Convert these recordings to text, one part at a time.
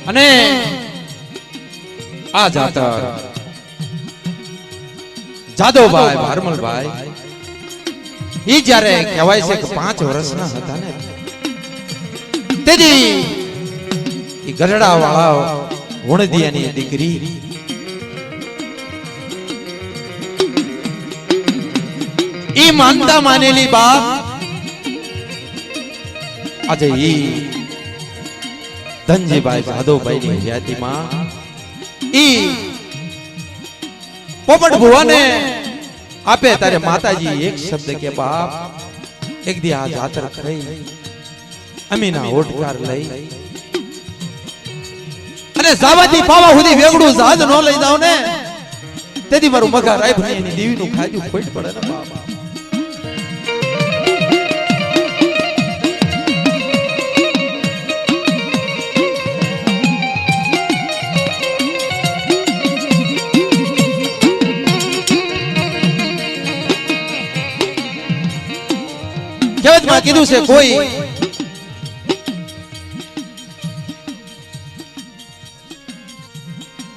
અને આ જાતર જાદવભાઈ ભારમલભાઈ ઈ જ્યારે કહેવાય છે કે 5 વર્ષના હતા ને તેથી ઈ ગરડા વાળા વણદિયાની દીકરી ઈ માનતા માનેલી બાપ આજે ઈ ધનજીભાઈ જાદવભાઈ ની હયાતીમાં ઈ પોપટ ભુવાને આપે તારે માતાજી એક શબ્દ કે બાપ એક દી આ જાતર થઈ અમીના ઓટકાર લઈ અને સાવાથી પાવા સુધી વેગડું જહાજ નો લઈ જાવ ને તેથી મારું મગા રાય ભણી એની દેવીનું ખાજું ખોટ પડે ને બાપ કહેવતમાં કીધું છે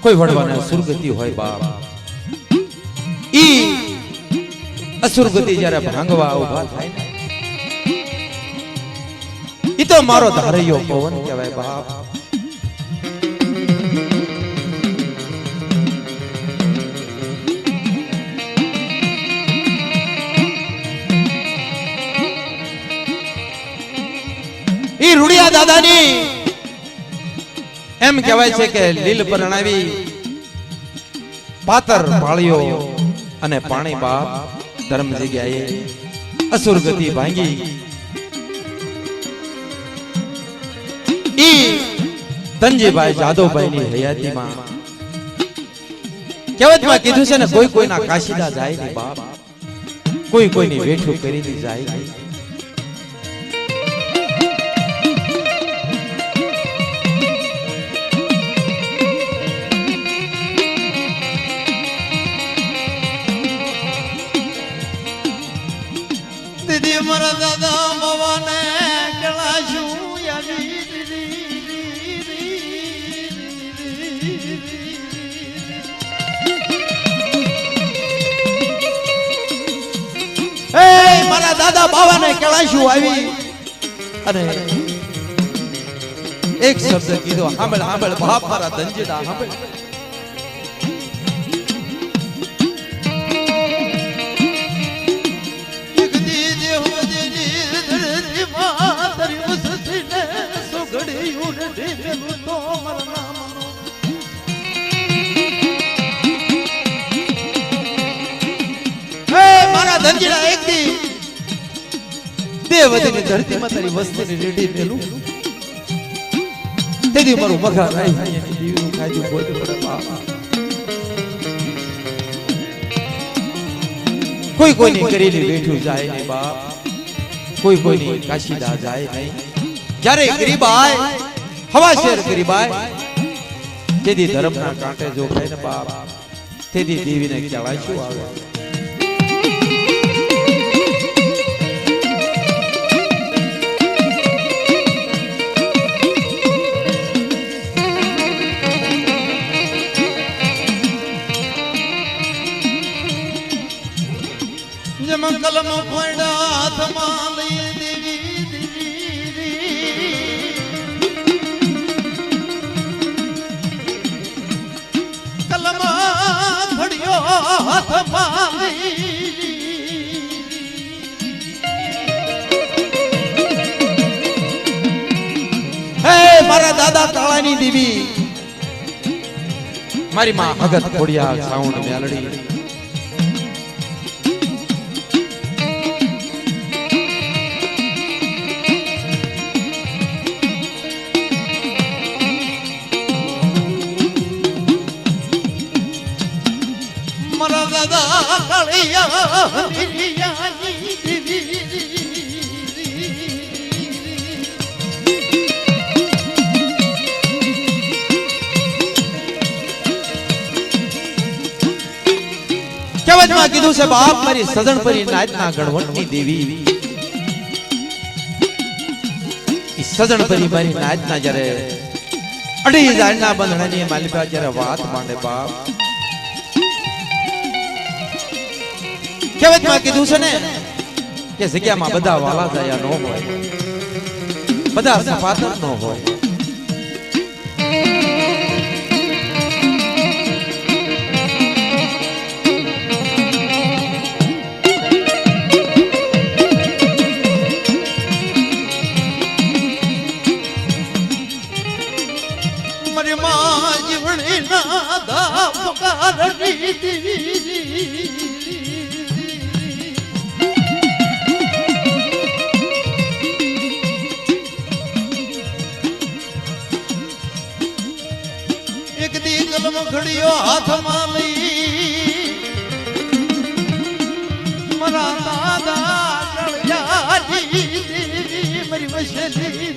કોઈ વડવાને સુરગતિ હોય બાપ ઈ અસુરગતિ જ્યારે ભાંગવા ઉભા થાય ને ઈ તો મારો ધારૈયો પવન કહેવાય બાપ ઈ રૂડિયા દાદાની એમ કહેવાય છે કે લીલ પરણાવી પાતર પાળ્યો અને પાણી બાપ ધર્મ જગ્યાએ અસુર ગતિ ભાંગી ઈ ધનજીભાઈ જાદવભાઈ ની હયાતીમાં કહેવતમાં કીધું છે ને કોઈ કોઈના કાશીદા જાય નહીં બાપ કોઈ કોઈની વેઠું કરીને જાય નહીં મારા દાદા બાવાને કળાશું મારા દાદા બાવાને કળાશું આવી અને એક શબ્દ કીધો સાંભળ સાંભળ બાપ મારા ધનજીડા સાંભળ ધનજીડા એક દી દેવતીની ધરતીમાં તારી વસ્તીની રેડી મેલું તેથી મારું મગા રાઈ ભાઈની દીવીનું ખાજું ખોટ પડે બાપ કોઈ કોઈની કરેલી બેઠું જાય નહીં બાપ કોઈ કોઈની કાશીદા જાય નહીં જ્યારે ગરીબાય હવા શેર ગરીબાય તેથી ધર્મના કાંટે જો ખાય ને બાપ તેથી દેવીને કહેવાય શું આવે કલમ પડ્યા હાથમાં લઈ દેવી કલમ પડ્યો હાથમાં હે મારા દાદા કાળાની દેવી મારી માં ભગત ખોડિયા સાઉન્ડ મેલડી કહેવતમાં કીધું છે બાપ મારી સજણ પરી નાચના ગણવટની દેવી સજણ પરી મારી નાચના જ્યારે અઢી જાણના બંધણાની માલિકા જ્યારે વાત માંડે બાપ કહેવતમાં કીધું છે ને કે જગ્યામાં બધા વાલા જાય ન હોય બધા સફાતર ન હોય એક દી કલમ ઘડિયો હાથમાં લઈ મારા દાદા ચળ્યા દેવી મારી વસેલી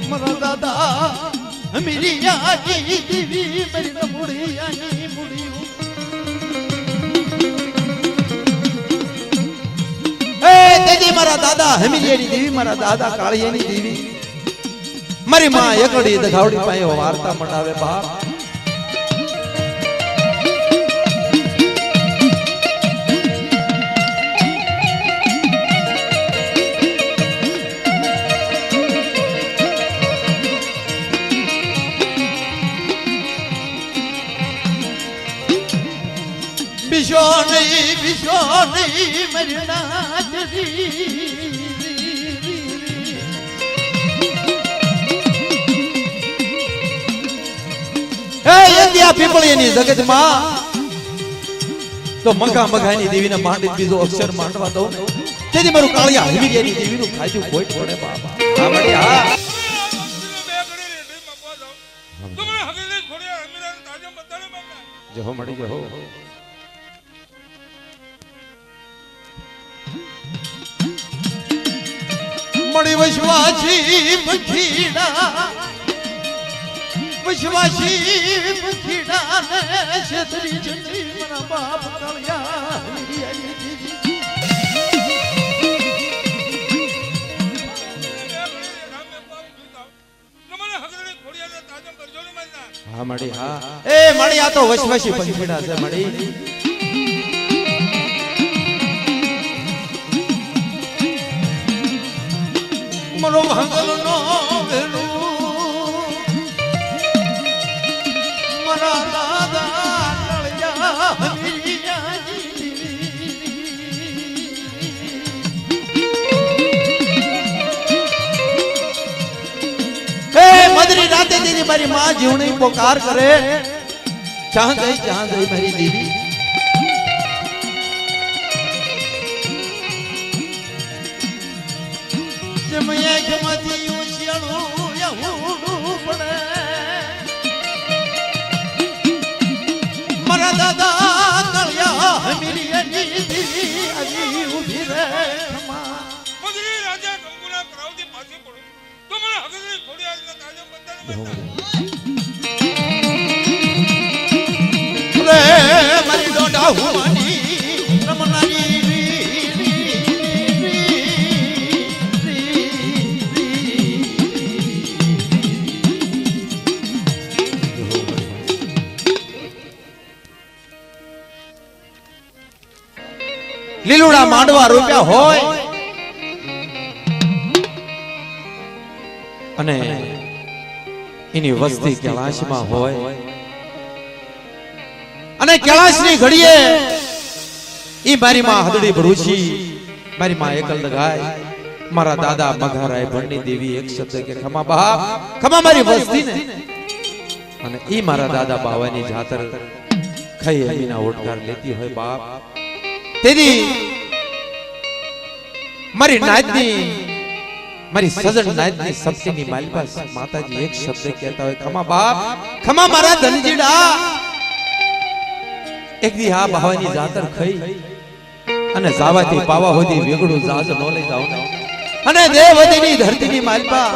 મારા દાદા અમીરી દેવી મારી નમુડી મુડી તેજી મારા દાદા હમીરિયાની દેવી મારા દાદા કાળિયાની દેવી મારી માં એકડી દખાવડી પાસે વાર્તા મંડાવે બાપ વિશો નહીં મારી પીપળીની જગતમાં તો મઘાની દેવીને માંડી બીજો અક્ષર માંડવા દઉં તેથી મારું કાળિયા હમીરિયાની દેવીનું ફાયદો કોઈ પડે બાબા હા મળી હા જો મળી ગયો મળી વિશ્વાસી પખીડા વિશ્વાસી પખીડા ને છેતરી છેતરી મારા બાપ કાળિયા હા મળી હા એ મળી આ તો વિશ્વાસી પખીડા છે મળી મરો ભાંગલ નો વેલું મારા દાદા કળિયા હમીરિયાની હે મદરી રાતે દીદી મારી માં જીવણી પોકાર કરે જ્યાં ગઈ મારી દીદી જમયા જમાતી ઉશિયાળું યહૂડું પડે મારા દાદા કળિયા હમીરિયાની દેવી આવી ઊભી રે મદરી રાજા કંકુના કરાવતી પાછી પડો તો મને હગરી ખોડિયાલના તાજમ બતાને રે મારી ડોડા હુવાની રમનારી લીલુડા માંડવા રૂપિયા હોય અને એની વસ્તી કૈલાશમાં હોય અને કૈલાશની ઘડીએ ઈ મારી માં હદડી ભરૂચી મારી માં એકલ દગાય મારા દાદા મઘારાય ભણની દેવી એક શબ્દ કે ખમા બાપ ખમા મારી વસ્તી ને અને ઈ મારા દાદા બાવાની જાતર ખાઈ અમીના ઓટકાર લેતી હોય બાપ તેદી મારી નાતની મારી સજન નાતની સપ્તીની માલિકા માતાજી એક શબ્દ કહેતા હોય ખમા બાપ ખમા મારા ધનજીડા એક દી આ ભાવાની જાતર ખાઈ અને જાવાથી પાવા હોદી વેગડું જાજ નો લઈ જાવ ને અને દેવતીની ધરતીની માલિકા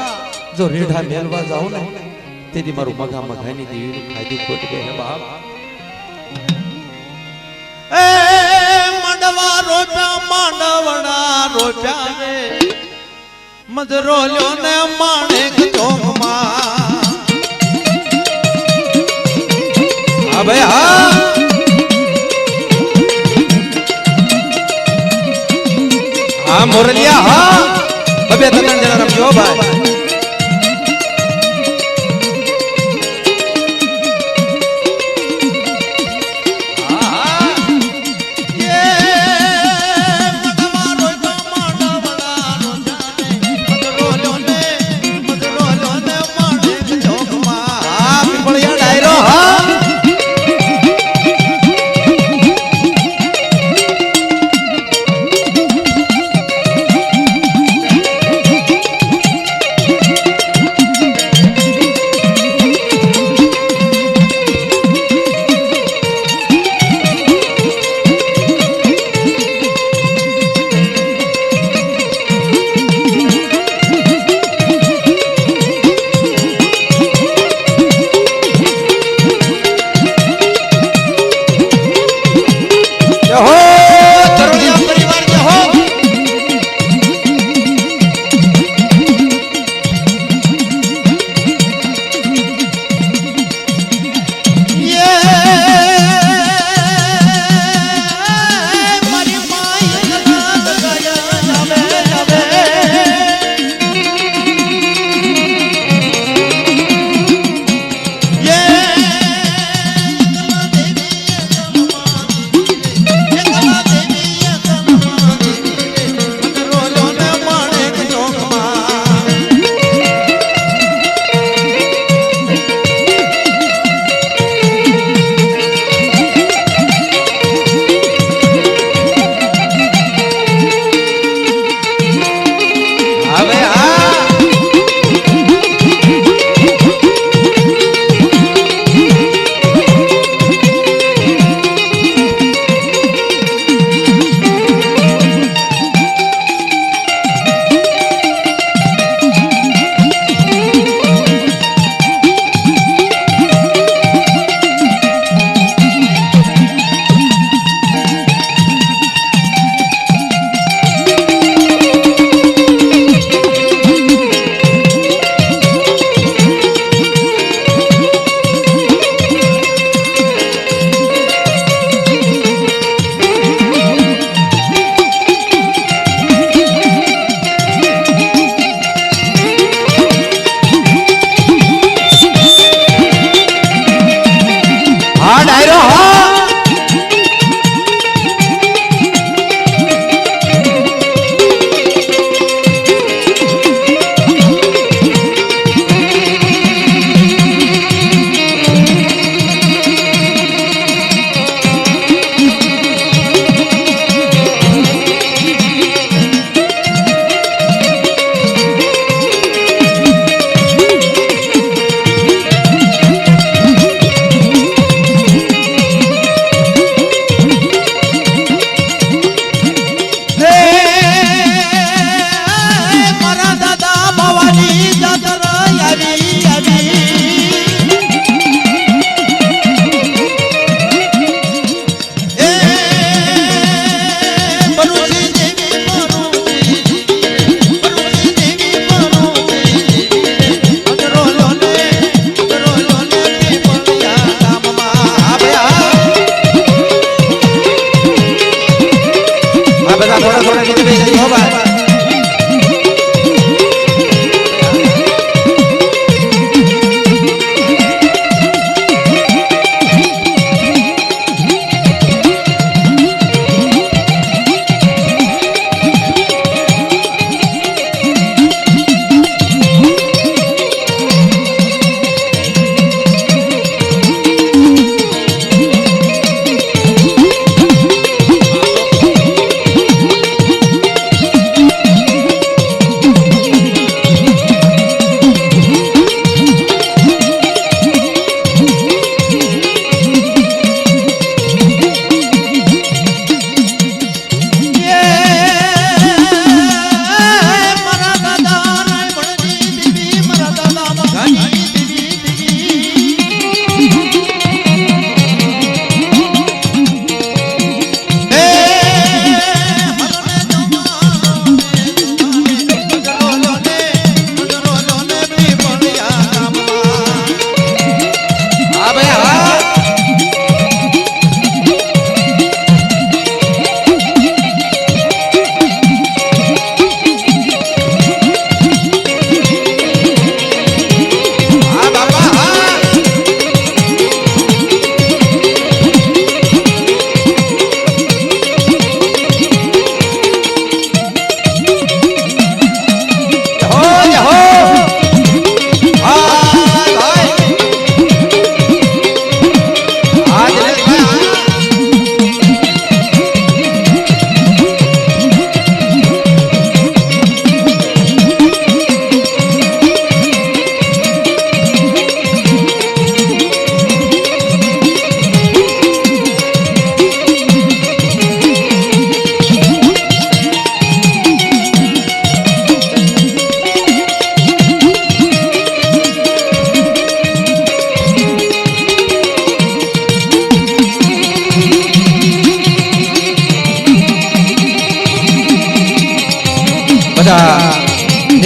જો રેઢા મેલવા જાવ ને તેદી મારું મગા મઘાની દેવીનું ફાયદો ખોટ ગયો બાપ એ મંડવા રોપ ગોપ્યા રે મધરોલ્યો ને માણેક ચોકમાં હા ભાઈ હા હા મોરલિયા હા બબે ત્રણ જણા રમજો ભાઈ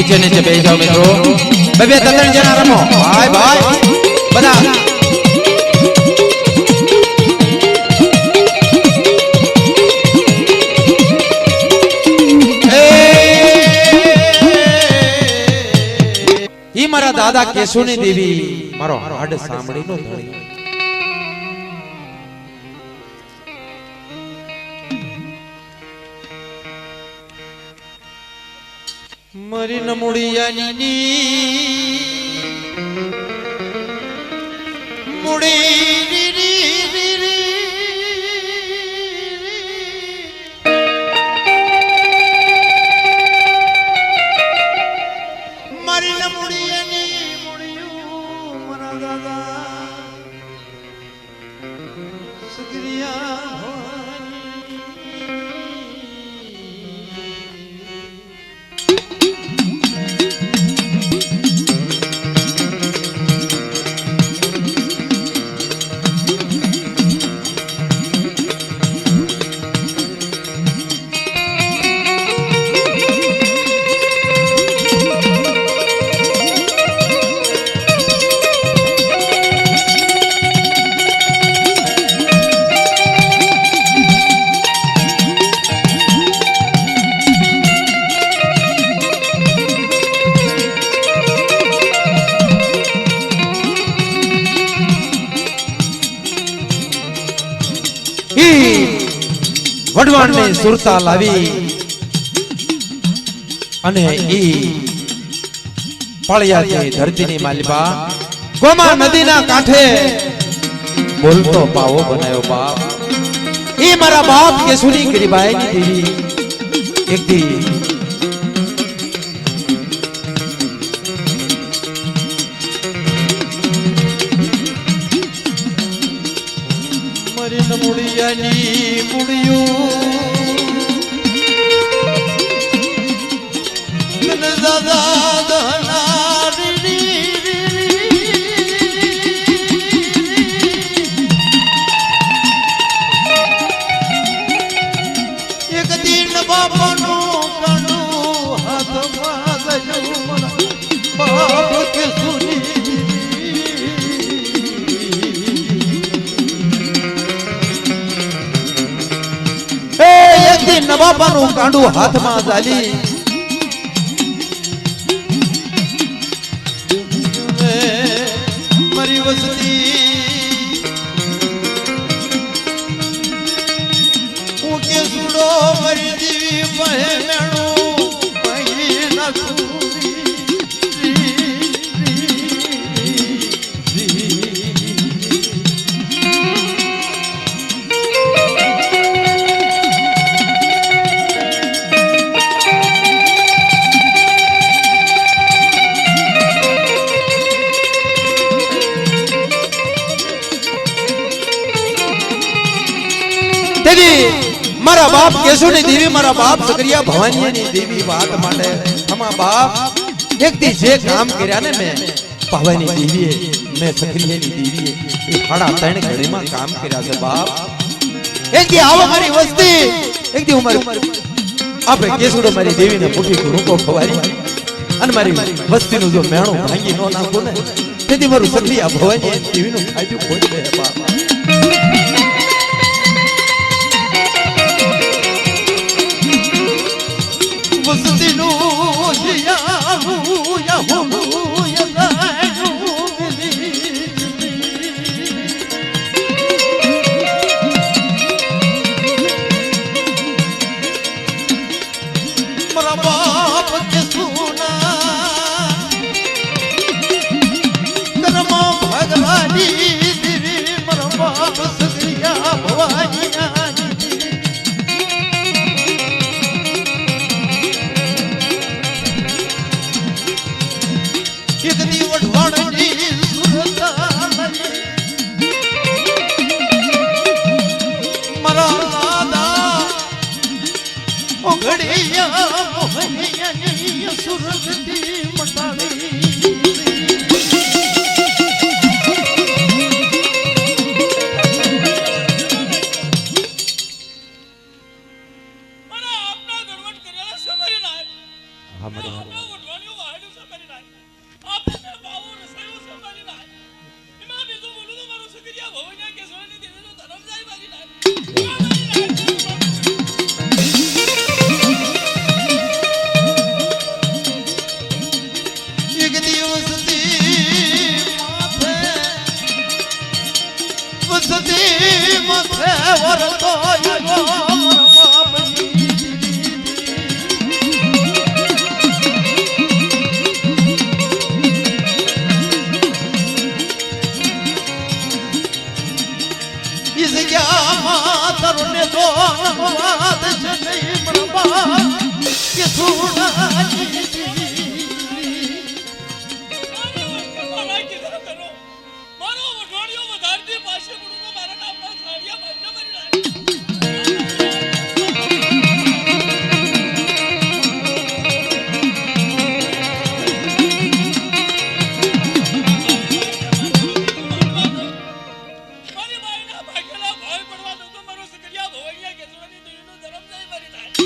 નીચે નીચે બેસી જાઓ મિત્રો બે બે ત્રણ જણા રમો ભાઈ ભાઈ બધા ઈ મારા દાદા કેશુની દેવી મારો હાડ સાંભળીનો ધણી મારી નમુડિયાની મુડી રી રી રી રી મારી નમુડિયાની મુડિયું મારા દાદા સુગરિયા વડવાણની સુરતા લાવી અને ઈ પાળિયાની ધરતીની માલિબા ગોમા નદીના કાંઠે બોલતો પાવો બનાયો બાપ ઈ મારા બાપ કેશુની ગરીબાઈની દેવી એક દી મારી નમુડિયાની મુડિયું એક દિન બાપાનું કાંડું હાથમાં ગયું બાપ કે સુની એક દિન બાપાનું કાંડું હાથમાં ચાલી મારી વસતી હું કે સુડો મારી દેવી પહેમેણું પહી નાખું મારા બાપ કેશુની દેવી મારા બાપ સકરિયા ભવાનીની દેવી વાત માટે અમા બાપ એકથી જે કામ કર્યા ને મેં ભવાની દેવીએ મેં સકરિયાની દેવીએ એ હાડા ત્રણ ઘડીમાં કામ કર્યા છે બાપ એકથી આવો મારી વસ્તી એકથી હું મારી આપણે કેશુડો મારી દેવીને પૂઠી રૂકો ખવારી અને મારી વસ્તીનું જો મેણું ભાંગી ન નાખું ને તેથી મારું સકરિયા ભવાની દેવીનું ફાયદો ખોટ દે બાપ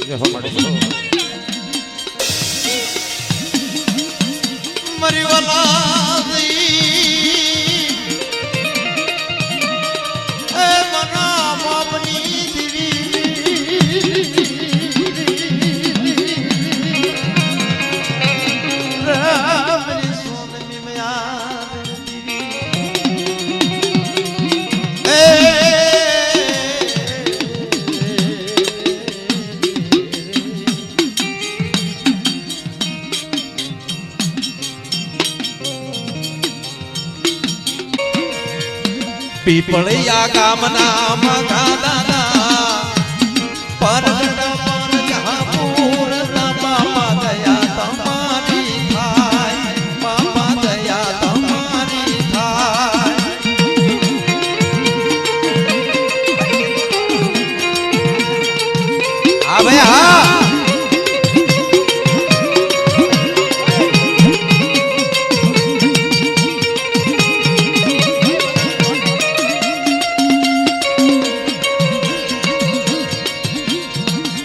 જે હો મળી જો મરી વલાદી એ મના બાપની દીવી રામની સોનમી મયા પીપળિયા ગામના મગા દાદા પરગટ પર જહાપુર બાપા દયા તમારી થાય બાપા દયા તમારી થાય હા ભાઈ હા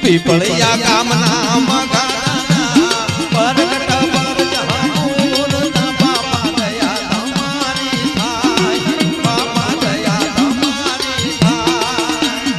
પીપળિયા ગામના મગાના પરગટ પર જહાપુર બાપા દયા તમારી થાય બાપા દયા તમારી થાય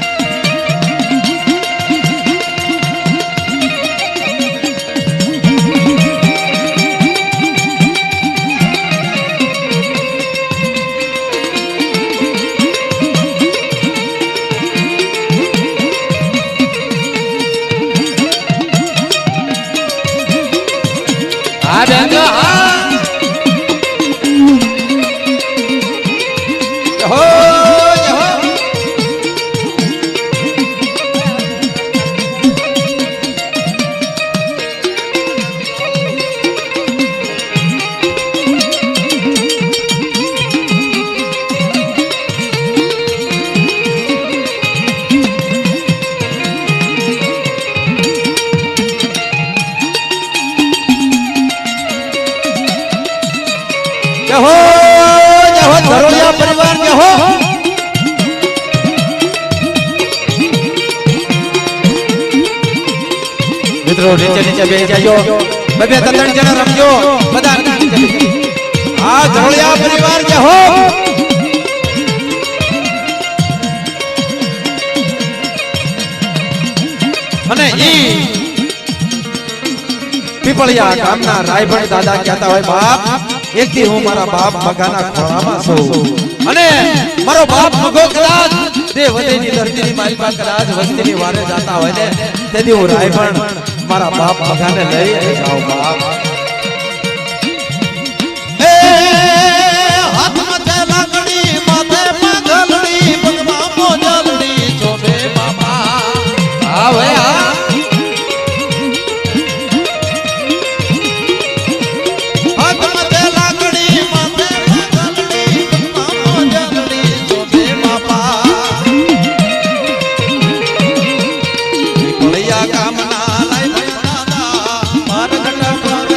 ધરોલિયા પરિવાર જે હો મિત્રો નીચે નીચે બેસી જાજો બે બે ત્રણ જણા રમજો બધા નીચે આ ધરોલિયા પરિવાર જે હો અને ઈ પીપળિયા ગામના રાયભણી દાદા કહેતા હોય બાપ એક દી હું મારા બાપ મગાના ખોળામાં છું અને મારો બાપ મગો કદાચ તે વધેની ધરતીની મારી પાસે કદાચ વસ્તીની વારે જાતા હોય ને તેથી હું રાયભણ મારા બાપ મગાને લઈ જાઉં બાપ એ હાથ માથે લાકડી માથે પાઘલડી પગમાં મોજલડી ચોબે બાપા આવે આ ગામના લાઈ દાદા મારા ઘટા પર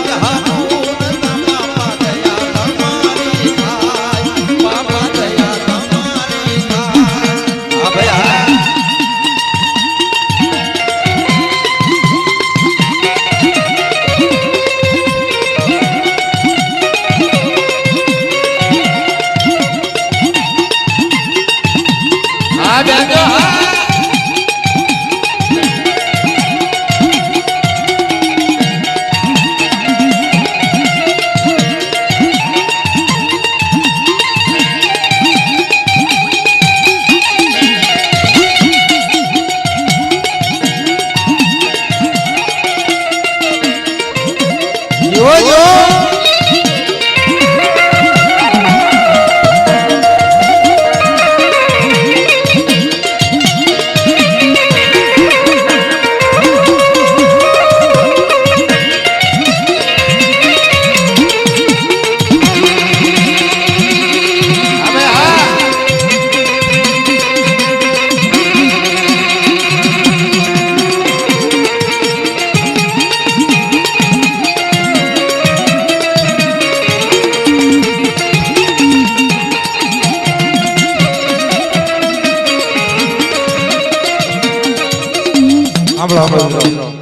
હાલો મિત્રો